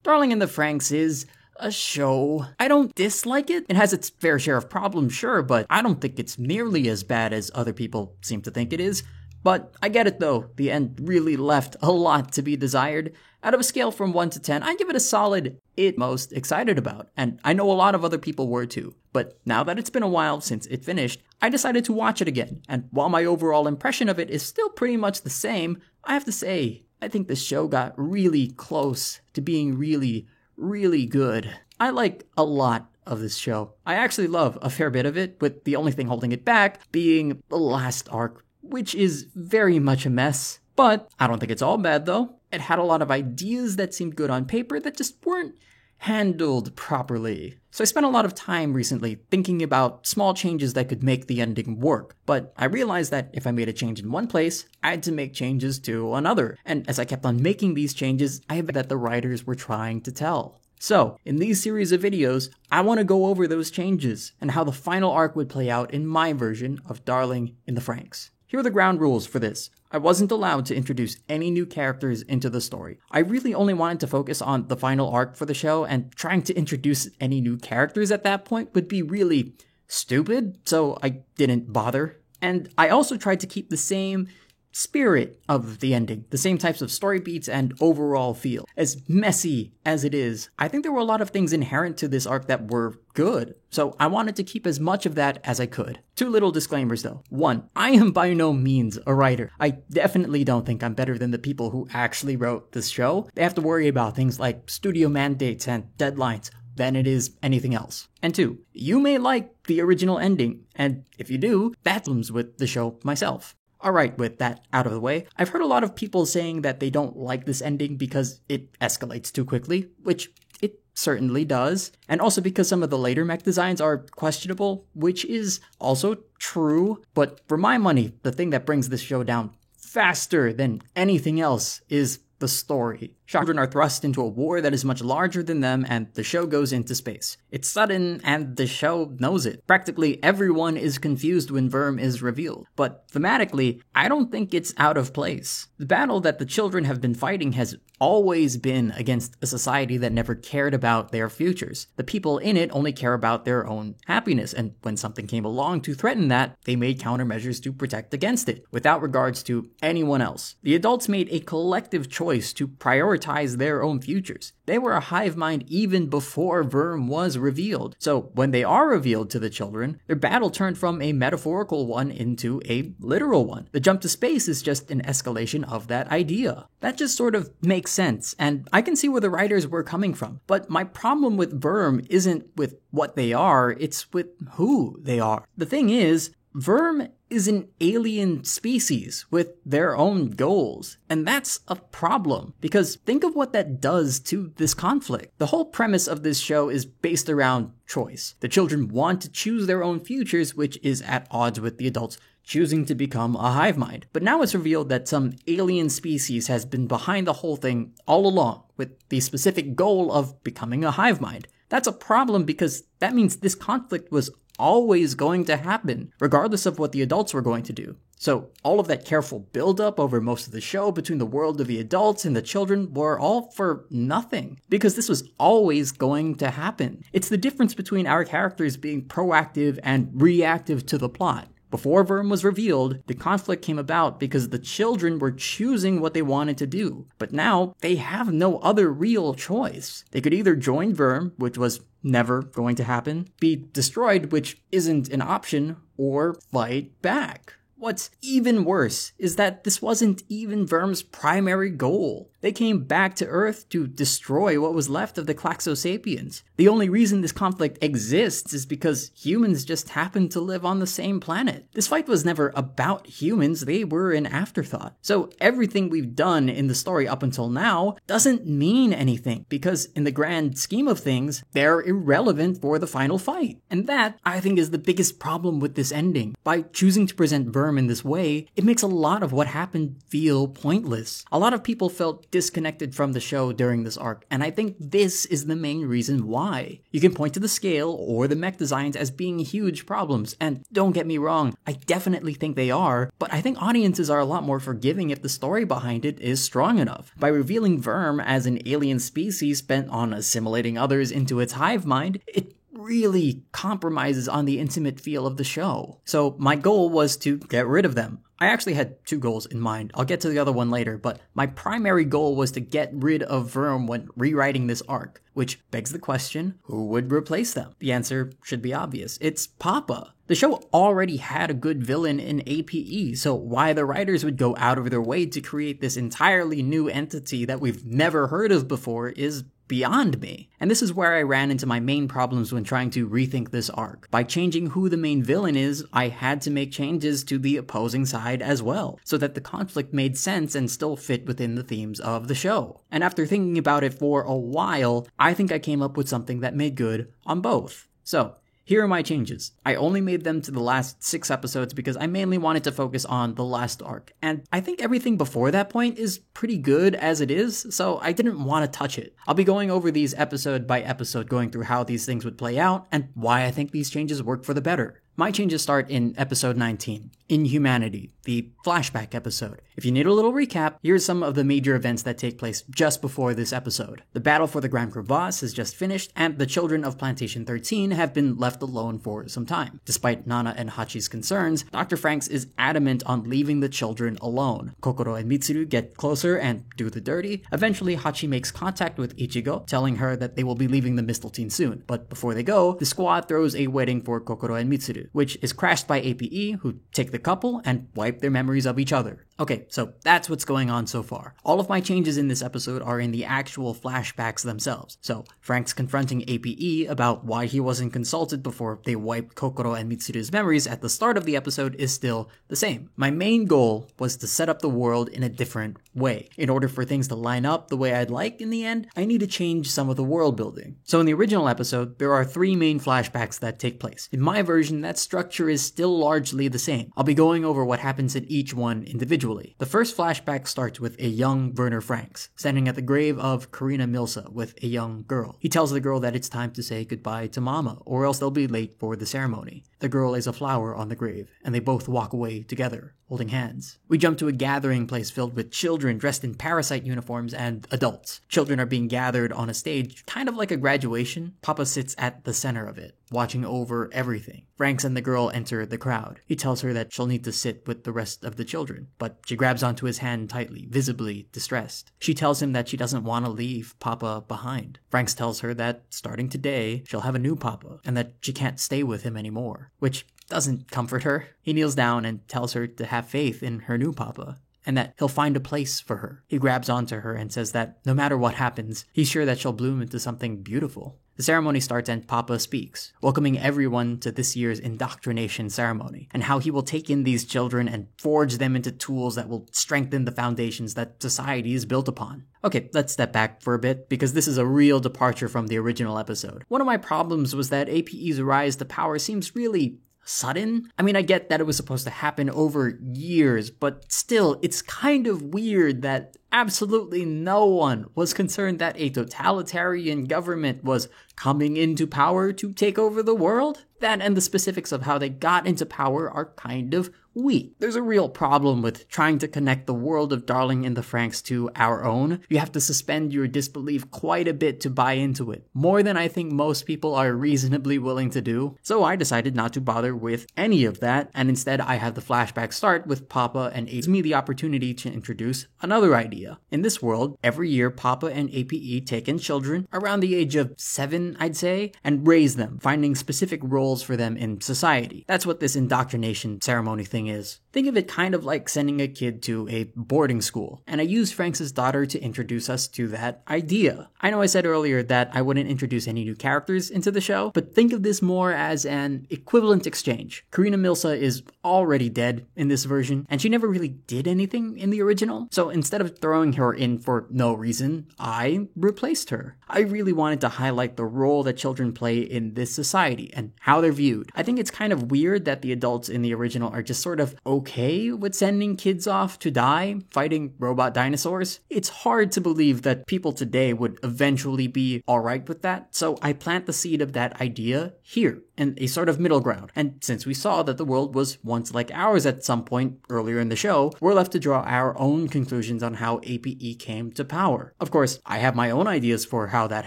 Darling in the Franxx is a show. I don't dislike it. It has its fair share of problems, sure, but I don't think it's nearly as bad as other people seem to think it is. But I get it though, the end really left a lot to be desired. Out of a scale from 1 to 10, I give it a solid it most excited about, and I know a lot of other people were too. But now that it's been a while since it finished, I decided to watch it again, and while my overall impression of it is still pretty much the same, I have to say, I think the show got really close to being really, really good. I like a lot of this show. I actually love a fair bit of it, with the only thing holding it back being the last arc, which is very much a mess. But I don't think it's all bad though. It had a lot of ideas that seemed good on paper that just weren't handled properly. So I spent a lot of time recently thinking about small changes that could make the ending work, but I realized that if I made a change in one place, I had to make changes to another. And as I kept on making these changes, I bet that the writers were trying to tell. So, in these series of videos, I want to go over those changes and how the final arc would play out in my version of Darling in the Franxx. Here are the ground rules for this. I wasn't allowed to introduce any new characters into the story. I really only wanted to focus on the final arc for the show, and trying to introduce any new characters at that point would be really stupid, so I didn't bother. And I also tried to keep the same spirit of the ending, the same types of story beats and overall feel. As messy as it is, I think there were a lot of things inherent to this arc that were good, so I wanted to keep as much of that as I could. 2 little disclaimers though. 1, I am by no means a writer. I definitely don't think I'm better than the people who actually wrote this show. They have to worry about things like studio mandates and deadlines than it is anything else. And 2, you may like the original ending, and if you do, that comes with the show myself. Alright, with that out of the way, I've heard a lot of people saying that they don't like this ending because it escalates too quickly, which it certainly does, and also because some of the later mech designs are questionable, which is also true, but for my money, the thing that brings this show down faster than anything else is the story. Children are thrust into a war that is much larger than them, and the show goes into space. It's sudden, and the show knows it. Practically everyone is confused when Verm is revealed. But thematically, I don't think it's out of place. The battle that the children have been fighting has always been against a society that never cared about their futures. The people in it only care about their own happiness, and when something came along to threaten that, they made countermeasures to protect against it, without regards to anyone else. The adults made a collective choice to prioritize their own futures. They were a hive mind even before Verm was revealed. So when they are revealed to the children, their battle turned from a metaphorical one into a literal one. The jump to space is just an escalation of that idea. That just sort of makes sense, and I can see where the writers were coming from. But my problem with Verm isn't with what they are, it's with who they are. The thing is, Verm is an alien species with their own goals, and that's a problem, because think of what that does to this conflict. The whole premise of this show is based around choice. The children want to choose their own futures, which is at odds with the adults choosing to become a hive mind. But now it's revealed that some alien species has been behind the whole thing all along, with the specific goal of becoming a hive mind. That's a problem because that means this conflict was always going to happen, regardless of what the adults were going to do. So all of that careful build-up over most of the show between the world of the adults and the children were all for nothing, because this was always going to happen. It's the difference between our characters being proactive and reactive to the plot. Before Verm was revealed, the conflict came about because the children were choosing what they wanted to do. But now, they have no other real choice. They could either join Verm, which was never going to happen, be destroyed, which isn't an option, or fight back. What's even worse is that this wasn't even Verm's primary goal. They came back to Earth to destroy what was left of the Klaxosapiens. The only reason this conflict exists is because humans just happen to live on the same planet. This fight was never about humans, they were an afterthought. So everything we've done in the story up until now doesn't mean anything, because in the grand scheme of things, they're irrelevant for the final fight. And that, I think, is the biggest problem with this ending. By choosing to present Verm VRM in this way, it makes a lot of what happened feel pointless. A lot of people felt disconnected from the show during this arc, and I think this is the main reason why. You can point to the scale or the mech designs as being huge problems, and don't get me wrong, I definitely think they are, but I think audiences are a lot more forgiving if the story behind it is strong enough. By revealing Verm as an alien species bent on assimilating others into its hive mind, it really compromises on the intimate feel of the show. So my goal was to get rid of them. I actually had two goals in mind. I'll get to the other one later, but my primary goal was to get rid of Verm when rewriting this arc, which begs the question, who would replace them? The answer should be obvious. It's Papa. The show already had a good villain in APE, so why the writers would go out of their way to create this entirely new entity that we've never heard of before is beyond me. And this is where I ran into my main problems when trying to rethink this arc. By changing who the main villain is, I had to make changes to the opposing side as well, so that the conflict made sense and still fit within the themes of the show. And after thinking about it for a while, I think I came up with something that made good on both. So, here are my changes. I only made them to the last 6 episodes because I mainly wanted to focus on the last arc, and I think everything before that point is pretty good as it is, so I didn't want to touch it. I'll be going over these episode by episode, going through how these things would play out, and why I think these changes work for the better. My changes start in episode 19, Inhumanity, the flashback episode. If you need a little recap, here's some of the major events that take place just before this episode. The battle for the Grand Crevasse has just finished, and the children of Plantation 13 have been left alone for some time. Despite Nana and Hachi's concerns, Dr. Franks is adamant on leaving the children alone. Kokoro and Mitsuru get closer and do the dirty. Eventually, Hachi makes contact with Ichigo, telling her that they will be leaving the Mistletoe soon. But before they go, the squad throws a wedding for Kokoro and Mitsuru, which is crashed by APE, who take the couple and wipe their memories of each other. Okay, so that's what's going on so far. All of my changes in this episode are in the actual flashbacks themselves. So, Frank's confronting APE about why he wasn't consulted before they wiped Kokoro and Mitsuru's memories at the start of the episode is still the same. My main goal was to set up the world in a different way. In order for things to line up the way I'd like in the end, I need to change some of the world building. So in the original episode, there are 3 main flashbacks that take place. In my version, that structure is still largely the same. I'll be going over what happens in each one individually. The first flashback starts with a young Werner Franks, standing at the grave of Karina Milsa with a young girl. He tells the girl that it's time to say goodbye to Mama, or else they'll be late for the ceremony. The girl lays a flower on the grave, and they both walk away together, holding hands. We jump to a gathering place filled with children dressed in parasite uniforms and adults. Children are being gathered on a stage, kind of like a graduation. Papa sits at the center of it, watching over everything. Franks and the girl enter the crowd. He tells her that she'll need to sit with the rest of the children, but she grabs onto his hand tightly, visibly distressed. She tells him that she doesn't want to leave Papa behind. Franks tells her that, starting today, she'll have a new Papa, and that she can't stay with him anymore, which doesn't comfort her. He kneels down and tells her to have faith in her new Papa, and that he'll find a place for her. He grabs onto her and says that no matter what happens, he's sure that she'll bloom into something beautiful. The ceremony starts and Papa speaks, welcoming everyone to this year's indoctrination ceremony, and how he will take in these children and forge them into tools that will strengthen the foundations that society is built upon. Okay, let's step back for a bit, because this is a real departure from the original episode. One of my problems was that APE's rise to power seems really sudden. I mean, I get that it was supposed to happen over years, but still, it's kind of weird that absolutely no one was concerned that a totalitarian government was coming into power to take over the world. That and the specifics of how they got into power are kind of weak. There's a real problem with trying to connect the world of Darling in the Franxx to our own. You have to suspend your disbelief quite a bit to buy into it, more than I think most people are reasonably willing to do. So I decided not to bother with any of that, and instead I had the flashback start with Papa, and it gives me the opportunity to introduce another idea. In this world, every year Papa and APE take in children around the age of 7, I'd say, and raise them, finding specific roles for them in society. That's what this indoctrination ceremony thing is. Think of it kind of like sending a kid to a boarding school, and I used Franks' daughter to introduce us to that idea. I know I said earlier that I wouldn't introduce any new characters into the show, but think of this more as an equivalent exchange. Karina Milsa is already dead in this version, and she never really did anything in the original, so instead of throwing throwing her in for no reason, I replaced her. I really wanted to highlight the role that children play in this society and how they're viewed. I think it's kind of weird that the adults in the original are just sort of okay with sending kids off to die fighting robot dinosaurs. It's hard to believe that people today would eventually be alright with that, so I plant the seed of that idea here, in a sort of middle ground. And since we saw that the world was once like ours at some point earlier in the show, we're left to draw our own conclusions on how APE came to power. Of course, I have my own ideas for how that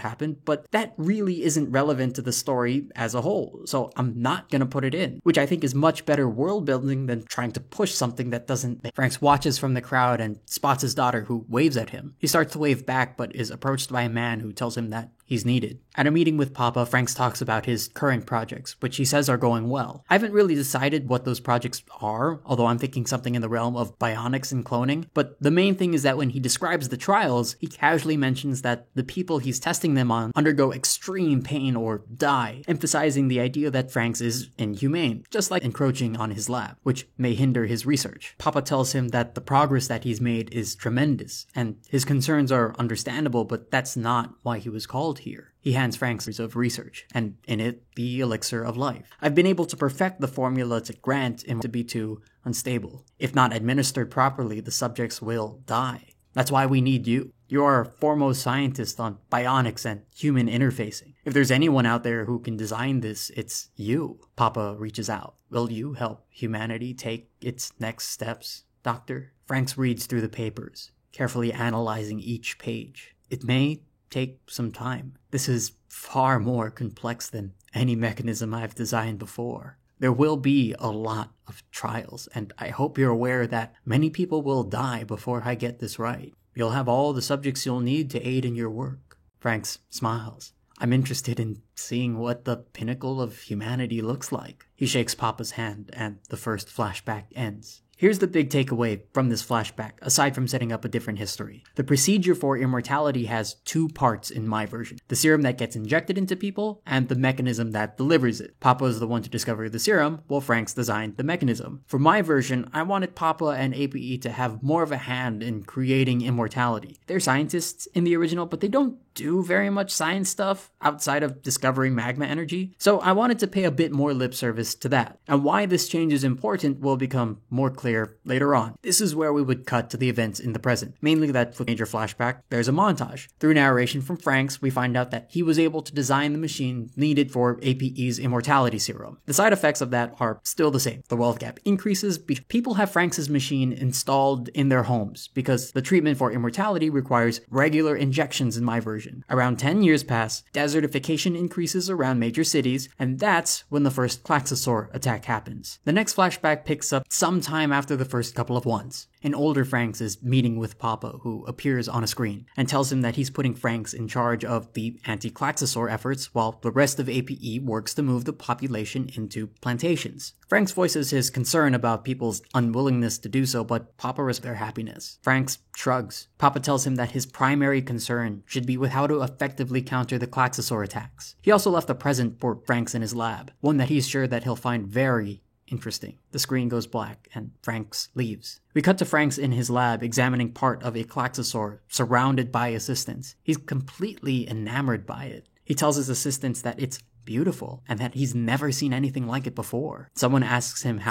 happened, but that really isn't relevant to the story as a whole, so I'm not gonna put it in, which I think is much better world building than trying to push something that doesn't. Franks watches from the crowd and spots his daughter, who waves at him. He starts to wave back, but is approached by a man who tells him that he's needed. At a meeting with Papa, Franks talks about his current projects, which he says are going well. I haven't really decided what those projects are, although I'm thinking something in the realm of bionics and cloning, but the main thing is that when he describes the trials, he casually mentions that the people he's testing them on undergo extreme pain or die, emphasizing the idea that Franks is inhumane, just like encroaching on his lab, which may hinder his research. Papa tells him that the progress that he's made is tremendous, and his concerns are understandable, but that's not why he was called here. He hands Franks of research, and in it, the elixir of life. I've been able to perfect the formula to grant him to be too unstable. If not administered properly, the subjects will die. That's why we need you. You are a foremost scientist on bionics and human interfacing. If there's anyone out there who can design this, it's you. Papa reaches out. Will you help humanity take its next steps, Doctor? Franks reads through the papers, carefully analyzing each page. It may take some time. This is far more complex than any mechanism I've designed before. There will be a lot of trials, and I hope you're aware that many people will die before I get this right. You'll have all the subjects you'll need to aid in your work. Franks smiles. I'm interested in seeing what the pinnacle of humanity looks like. He shakes Papa's hand, and the first flashback ends. Here's the big takeaway from this flashback, aside from setting up a different history. The procedure for immortality has two parts in my version. The serum that gets injected into people, and the mechanism that delivers it. Papa is the one to discover the serum, while Franks designed the mechanism. For my version, I wanted Papa and APE to have more of a hand in creating immortality. They're scientists in the original, but they don't do very much science stuff outside of discovering magma energy, so I wanted to pay a bit more lip service to that. And why this change is important will become more clear later on. This is where we would cut to the events in the present, mainly that for major flashback, there's a montage. Through narration from Franks, we find out that he was able to design the machine needed for APE's immortality serum. The side effects of that are still the same. The wealth gap increases. People have Franks' machine installed in their homes because the treatment for immortality requires regular injections in my version. Around 10 years pass, desertification increases around major cities, and that's when the first Klaxosaur attack happens. The next flashback picks up sometime after the first couple of ones. An older Franks is meeting with Papa, who appears on a screen, and tells him that he's putting Franks in charge of the anti-Klaxosaur efforts, while the rest of APE works to move the population into plantations. Franks voices his concern about people's unwillingness to do so, but Papa risks their happiness. Franks shrugs. Papa tells him that his primary concern should be with how to effectively counter the Klaxosaur attacks. He also left a present for Franks in his lab, one that he's sure that he'll find very interesting. The screen goes black, and Franks leaves. We cut to Franks in his lab examining part of a Klaxosaur surrounded by assistants. He's completely enamored by it. He tells his assistants that it's beautiful and that he's never seen anything like it before. Someone asks him how.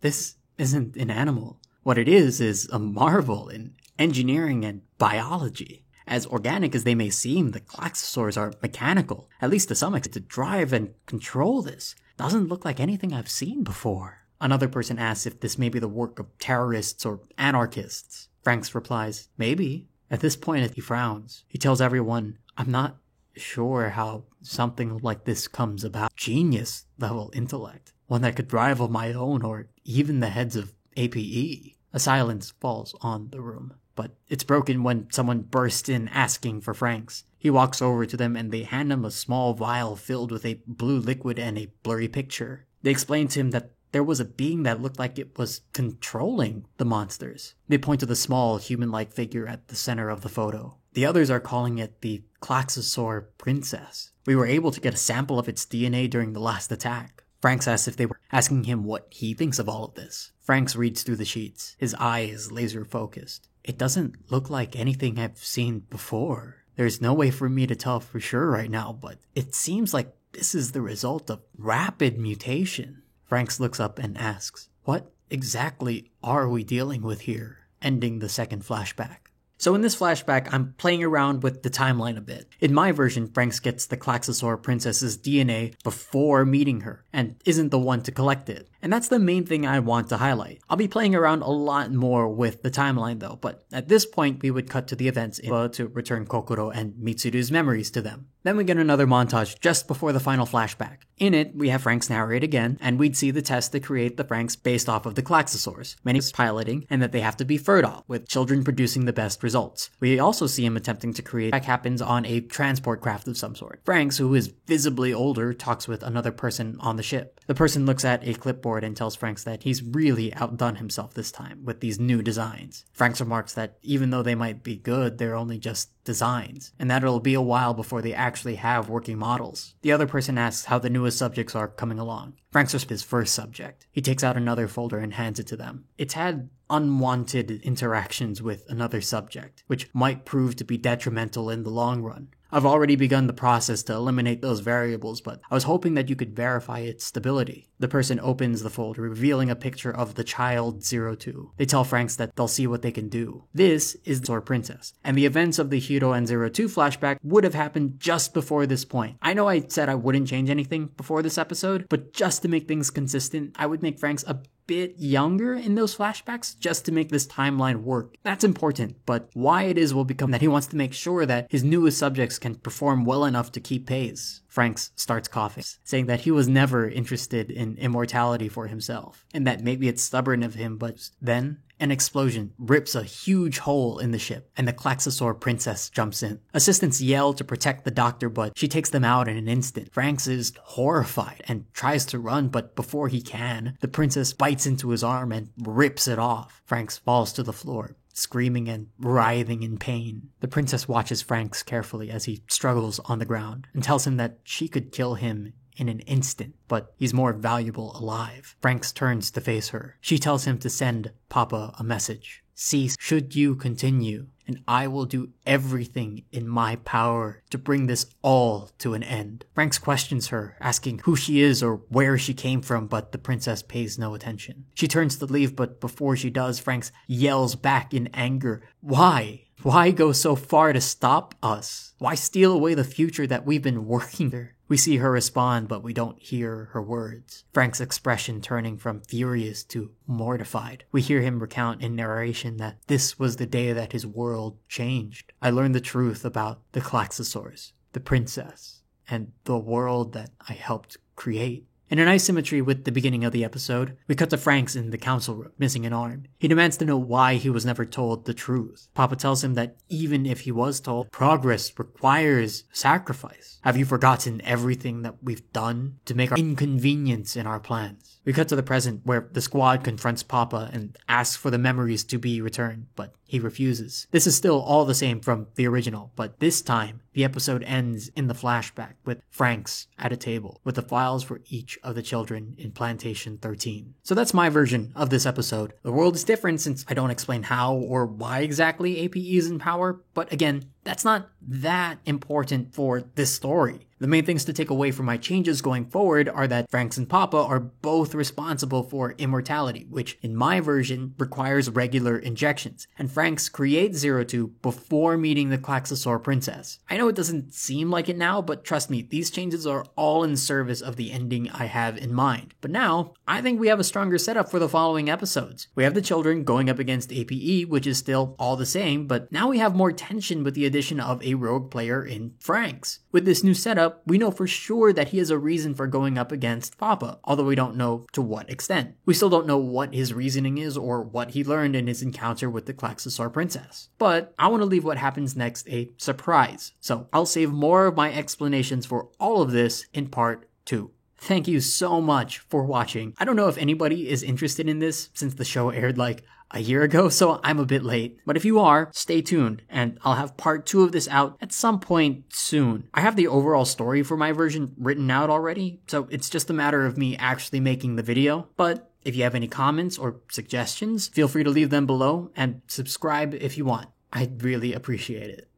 This isn't an animal. What it is a marvel in engineering and biology. As organic as they may seem, the Klaxosaurs are mechanical, at least to some extent. To drive and control this doesn't look like anything I've seen before. Another person asks if this may be the work of terrorists or anarchists. Franks replies, maybe. At this point, he frowns. He tells everyone, I'm not sure how something like this comes about. Genius level intellect. One that could rival my own or even the heads of APE. A silence falls on the room, but it's broken when someone bursts in asking for Franks. He walks over to them and they hand him a small vial filled with a blue liquid and a blurry picture. They explain to him that there was a being that looked like it was controlling the monsters. They point to the small human-like figure at the center of the photo. The others are calling it the Klaxosaur Princess. We were able to get a sample of its DNA during the last attack. Franks asks if they were asking him what he thinks of all of this. Franks reads through the sheets. His eye is laser focused. It doesn't look like anything I've seen before. There's no way for me to tell for sure right now, but it seems like this is the result of rapid mutation. Franks looks up and asks, "What exactly are we dealing with here?" Ending the second flashback. So in this flashback, I'm playing around with the timeline a bit. In my version, Franks gets the Klaxosaur princess's DNA before meeting her, and isn't the one to collect it. And that's the main thing I want to highlight. I'll be playing around a lot more with the timeline though, but at this point we would cut to the events to return Kokoro and Mitsuru's memories to them. Then we get another montage just before the final flashback. In it, we have Franks narrate again, and we'd see the test to create the Franks based off of the Klaxosaurs, many piloting, and that they have to be fertile, with children producing the best results. We also see him attempting to create that happens on a transport craft of some sort. Franks, who is visibly older, talks with another person on the ship. The person looks at a clipboard and tells Franks that he's really outdone himself this time with these new designs. Franks remarks that even though they might be good, they're only just designs, and that it'll be a while before they actually have working models. The other person asks how the newest subjects are coming along. Franks responds his first subject. He takes out another folder and hands it to them. It's had unwanted interactions with another subject, which might prove to be detrimental in the long run. I've already begun the process to eliminate those variables, but I was hoping that you could verify its stability. The person opens the folder, revealing a picture of the child 02. They tell Franks that they'll see what they can do. This is the Klaxosaur Princess, and the events of the Hiro and 02 flashback would have happened just before this point. I know I said I wouldn't change anything before this episode, but just to make things consistent, I would make Franks a bit younger in those flashbacks just to make this timeline work. That's important, but why it is will become that he wants to make sure that his newest subjects can perform well enough to keep pace. Franks starts coughing, saying that he was never interested in immortality for himself, and that maybe it's stubborn of him, but then an explosion rips a huge hole in the ship, and the Klaxosaur princess jumps in. Assistants yell to protect the doctor, but she takes them out in an instant. Franks is horrified and tries to run, but before he can, the princess bites into his arm and rips it off. Franks falls to the floor, screaming and writhing in pain. The princess watches Franks carefully as he struggles on the ground and tells him that she could kill him in an instant, but he's more valuable alive. Franks turns to face her. She tells him to send Papa a message. "Cease should you continue, and I will do everything in my power to bring this all to an end." Franks questions her, asking who she is or where she came from, but the princess pays no attention. She turns to leave, but before she does, Franks yells back in anger, "Why? Why go so far to stop us? Why steal away the future that we've been working for?" We see her respond, but we don't hear her words. Frank's expression turning from furious to mortified. We hear him recount in narration that this was the day that his world changed. I learned the truth about the Klaxosaurs, the princess, and the world that I helped create. In an asymmetry with the beginning of the episode, we cut to Franks in the council room, missing an arm. He demands to know why he was never told the truth. Papa tells him that even if he was told, progress requires sacrifice. Have you forgotten everything that we've done to make our inconvenience in our plans? We cut to the present, where the squad confronts Papa and asks for the memories to be returned, but he refuses. This is still all the same from the original, but this time, the episode ends in the flashback with Franks at a table with the files for each of the children in Plantation 13. So that's my version of this episode. The world is different since I don't explain how or why exactly APE is in power, but again, that's not that important for this story. The main things to take away from my changes going forward are that Franks and Papa are both responsible for immortality, which in my version requires regular injections, and Franks creates 02 before meeting the Klaxosaur princess. I know it doesn't seem like it now, but trust me, these changes are all in service of the ending I have in mind. But now, I think we have a stronger setup for the following episodes. We have the children going up against APE, which is still all the same, but now we have more tension with the addition of a rogue player in Franks. With this new setup, we know for sure that he has a reason for going up against Papa, although we don't know to what extent. We still don't know what his reasoning is or what he learned in his encounter with the Klaxosaur princess. But I want to leave what happens next a surprise, so I'll save more of my explanations for all of this in part 2. Thank you so much for watching. I don't know if anybody is interested in this since the show aired like a year ago, so I'm a bit late. But if you are, stay tuned, and I'll have part 2 of this out at some point soon. I have the overall story for my version written out already, so it's just a matter of me actually making the video. But if you have any comments or suggestions, feel free to leave them below, and subscribe if you want. I'd really appreciate it.